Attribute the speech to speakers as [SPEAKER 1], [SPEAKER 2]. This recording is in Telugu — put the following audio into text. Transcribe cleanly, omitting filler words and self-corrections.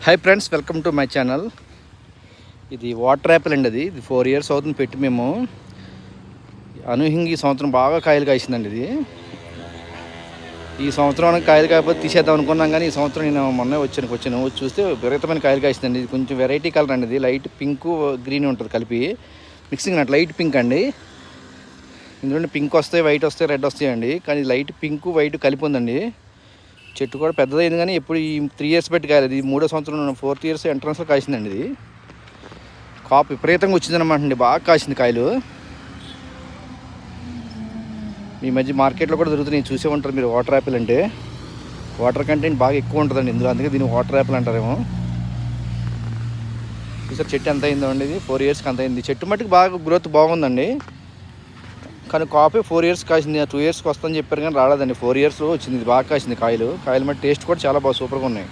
[SPEAKER 1] Hi friends, welcome to my channel. ఇది వాటర్ యాపిల్ అండి. ఇది 4 years అవుతుంది పెట్టి. మేము అనూహ్యంగా ఈ సంవత్సరం బాగా కాయలు కాసిందండి. ఇది ఈ సంవత్సరం కాయలు కాయకపోతే తీసేద్దాం అనుకున్నాం, కానీ ఈ సంవత్సరం నేను మొన్న వచ్చాను చూస్తే విపరీతమైన కాయలు కాసిందండి. ఇది కొంచెం వెరైటీ కలర్ అండి. ఇది లైట్ పింక్ గ్రీన్ ఉంటుంది కలిపి మిక్సింగ్ అన్నట్టు. లైట్ పింక్ అండి. ఇందులో పింక్ వస్తాయి, వైట్ వస్తాయి, రెడ్ వస్తాయండి. కానీ లైట్ పింక్ వైట్ కలిపి ఉందండి. చెట్టు కూడా పెద్దదైంది, కానీ ఎప్పుడు ఈ 3 years పెట్టి కాయలేదు. ఇది 3వ సంవత్సరం 4th year ఎంట్రన్స్లో కాసిందండి. ఇది కాపు విపరీతంగా వచ్చిందనమాట అండి. బాగా కాసింది కాయలు. ఈ మధ్య మార్కెట్లో కూడా దొరుకుతున్నాయి, చూసే ఉంటారు మీరు. వాటర్ యాపిల్ అంటే వాటర్ కంటెంట్ బాగా ఎక్కువ ఉంటుందండి ఇందులో, అందుకే దీన్ని వాటర్ యాపిల్ అంటారేమో. చూసారు చెట్టు ఎంత అయిందో అండి. ఇది 4 yearsకి అంత అయింది. చెట్టు మట్టుకు బాగా గ్రోత్ బాగుందండి. కానీ కాపీ 4 years కాసింది. 2 yearsకి వస్తుందని చెప్పారు, కానీ రాలేదండి. 4 years వచ్చింది. ఇది బాగా కాసింది కాయలు మట్టి. టేస్ట్ కూడా చాలా బాగా సూపర్గా ఉన్నాయి.